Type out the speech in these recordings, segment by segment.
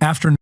After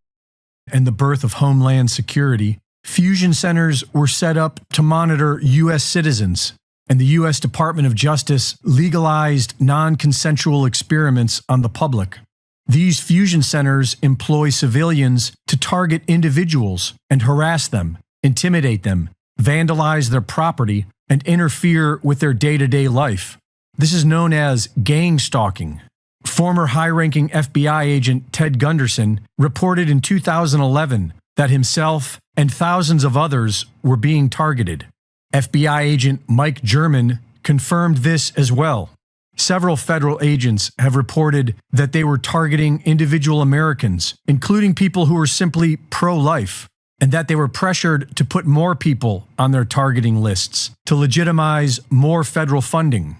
and the birth of Homeland Security, fusion centers were set up to monitor U.S. citizens, and the U.S. Department of Justice legalized non-consensual experiments on the public. These fusion centers employ civilians to target individuals and harass them, intimidate them, vandalize their property, and interfere with their day-to-day life. This is known as gang stalking. Former high-ranking FBI agent Ted Gunderson reported in 2011 that himself and thousands of others were being targeted. FBI agent Mike German confirmed this as well. Several federal agents have reported that they were targeting individual Americans, including people who were simply pro-life, and that they were pressured to put more people on their targeting lists to legitimize more federal funding.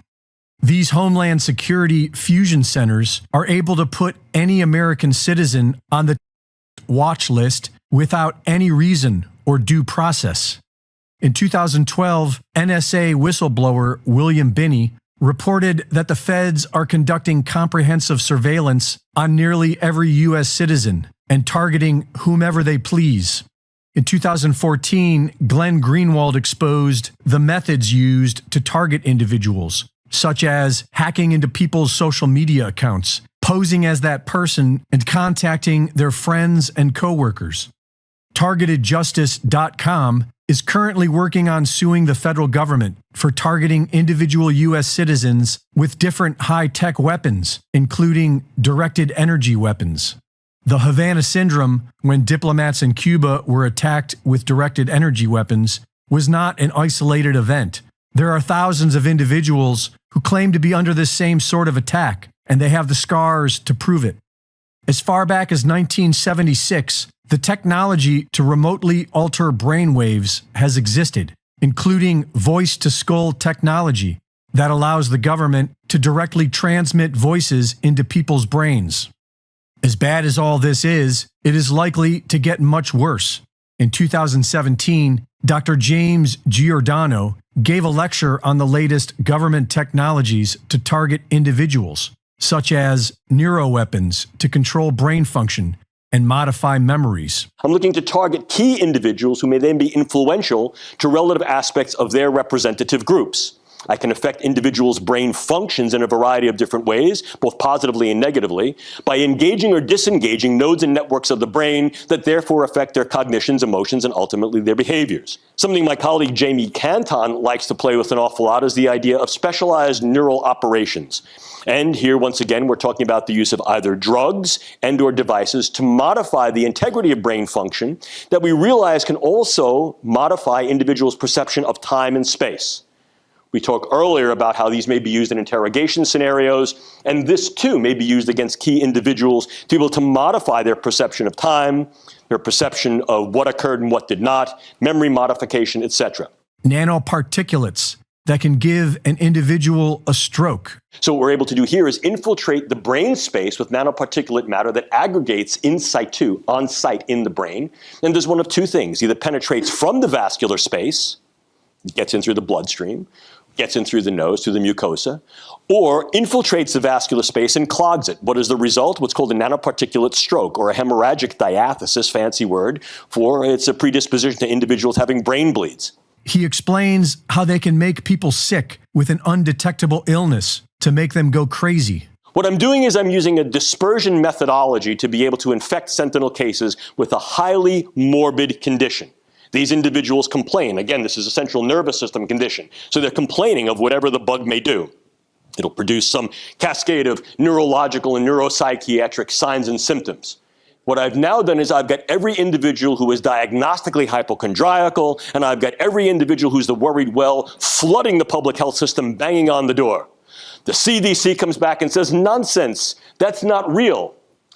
These Homeland Security fusion centers are able to put any American citizen on the watch list without any reason or due process. In 2012, NSA whistleblower William Binney reported that the feds are conducting comprehensive surveillance on nearly every U.S. citizen and targeting whomever they please. In 2014, Glenn Greenwald exposed the methods used to target individuals, such as hacking into people's social media accounts, posing as that person, and contacting their friends and coworkers. TargetedJustice.com is currently working on suing the federal government for targeting individual U.S. citizens with different high-tech weapons, including directed energy weapons. The Havana Syndrome, when diplomats in Cuba were attacked with directed energy weapons, was not an isolated event. There are thousands of individuals who claim to be under this same sort of attack, and they have the scars to prove it. As far back as 1976, the technology to remotely alter brainwaves has existed, including voice-to-skull technology that allows the government to directly transmit voices into people's brains. As bad as all this is, it is likely to get much worse. In 2017, Dr. James Giordano gave a lecture on the latest government technologies to target individuals, such as neuroweapons to control brain function and modify memories. I'm looking to target key individuals who may then be influential to relative aspects of their representative groups. I can affect individuals' brain functions in a variety of different ways, both positively and negatively, by engaging or disengaging nodes and networks of the brain that therefore affect their cognitions, emotions, and ultimately their behaviors. Something my colleague Jamie Canton likes to play with an awful lot is the idea of specialized neural operations. And here, once again, we're talking about the use of either drugs and/or devices to modify the integrity of brain function that we realize can also modify individuals' perception of time and space. We talked earlier about how these may be used in interrogation scenarios, and this too may be used against key individuals to be able to modify their perception of time, their perception of what occurred and what did not, memory modification, etc. Nanoparticulates that can give an individual a stroke. So what we're able to do here is infiltrate the brain space with nanoparticulate matter that aggregates in situ, on site in the brain, and does one of two things: either penetrates from the vascular space, gets in through the bloodstream, gets in through the nose, through the mucosa, or infiltrates the vascular space and clogs it. What is the result? What's called a nanoparticulate stroke, or a hemorrhagic diathesis, fancy word, for it's a predisposition to individuals having brain bleeds. He explains how they can make people sick with an undetectable illness to make them go crazy. What I'm doing is I'm using a dispersion methodology to be able to infect sentinel cases with a highly morbid condition. These individuals complain. Again, this is a central nervous system condition. So they're complaining of whatever the bug may do. It'll produce some cascade of neurological and neuropsychiatric signs and symptoms. What I've now done is I've got every individual who is diagnostically hypochondriacal, and I've got every individual who's the worried well flooding the public health system, banging on the door. The CDC comes back and says, nonsense, that's not real.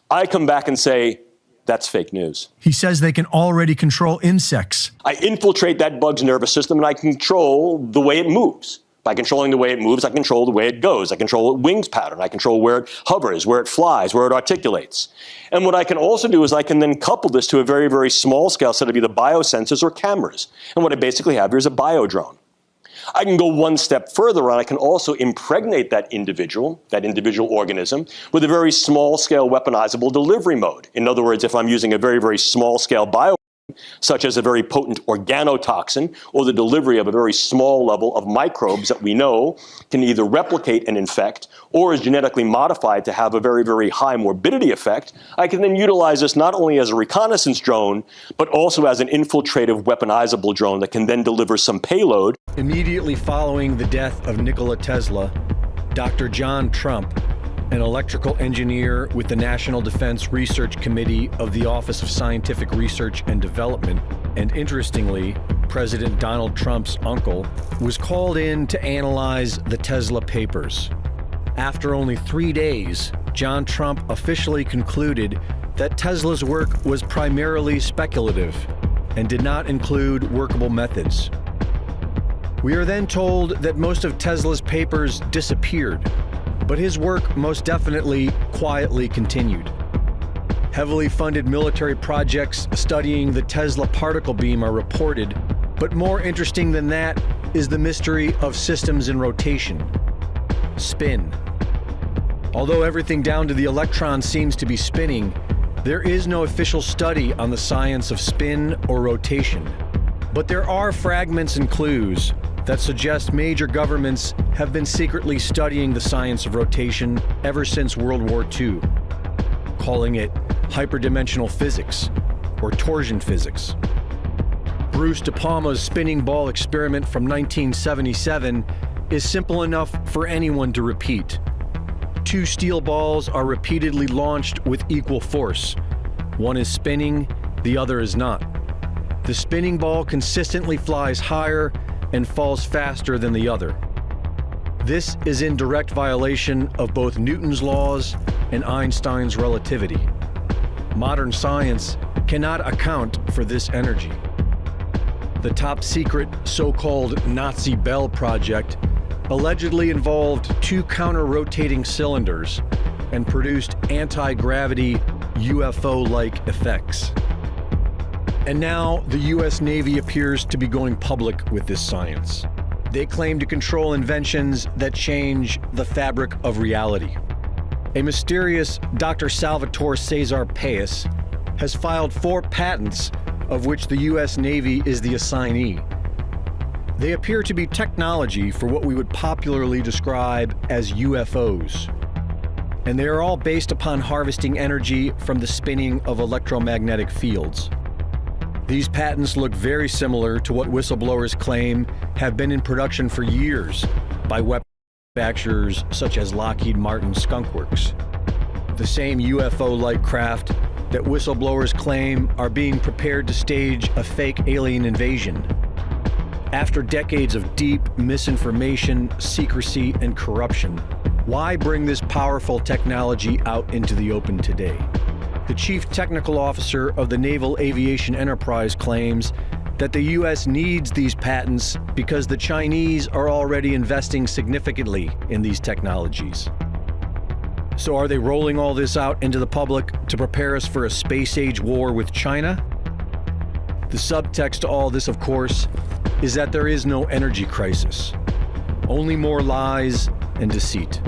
I come back and say, that's fake news. He says they can already control insects. I infiltrate that bug's nervous system and I control the way it moves. By controlling the way it moves, I control the way it goes. I control its wings pattern. I control where it hovers, where it flies, where it articulates. And what I can also do is I can then couple this to a very, very small scale set of either biosensors or cameras. And what I basically have here is a biodrone. I can go one step further, and I can also impregnate that individual organism, with a very small-scale weaponizable delivery mode. In other words, if I'm using a very, very small-scale bio, such as a very potent organotoxin, or the delivery of a very small level of microbes that we know can either replicate and infect, or is genetically modified to have a very, very high morbidity effect, I can then utilize this not only as a reconnaissance drone, but also as an infiltrative weaponizable drone that can then deliver some payload. Immediately following the death of Nikola Tesla, Dr. John Trump, an electrical engineer with the National Defense Research Committee of the Office of Scientific Research and Development, and interestingly, President Donald Trump's uncle, was called in to analyze the Tesla papers. After only 3 days, John Trump officially concluded that Tesla's work was primarily speculative and did not include workable methods. We are then told that most of Tesla's papers disappeared, but his work most definitely quietly continued. Heavily funded military projects studying the Tesla particle beam are reported, but more interesting than that is the mystery of systems in rotation, spin. Although everything down to the electron seems to be spinning, there is no official study on the science of spin or rotation. But there are fragments and clues that suggest major governments have been secretly studying the science of rotation ever since World War II, calling it hyperdimensional physics or torsion physics. Bruce De Palma's spinning ball experiment from 1977 is simple enough for anyone to repeat. 2 steel balls are repeatedly launched with equal force. One is spinning, the other is not. The spinning ball consistently flies higher and falls faster than the other. This is in direct violation of both Newton's laws and Einstein's relativity. Modern science cannot account for this energy. The top secret so-called Nazi Bell project allegedly involved 2 counter-rotating cylinders and produced anti-gravity UFO-like effects. And now the US Navy appears to be going public with this science. They claim to control inventions that change the fabric of reality. A mysterious Dr. Salvatore Cesar Paes has filed 4 patents, of which the US Navy is the assignee. They appear to be technology for what we would popularly describe as UFOs. And they are all based upon harvesting energy from the spinning of electromagnetic fields. These patents look very similar to what whistleblowers claim have been in production for years by weapon manufacturers such as Lockheed Martin Skunk Works. The same UFO-like craft that whistleblowers claim are being prepared to stage a fake alien invasion. After decades of deep misinformation, secrecy, and corruption, why bring this powerful technology out into the open today? The chief technical officer of the Naval Aviation Enterprise claims that the U.S. needs these patents because the Chinese are already investing significantly in these technologies. So are they rolling all this out into the public to prepare us for a space-age war with China? The subtext to all this, of course, is that there is no energy crisis, only more lies and deceit.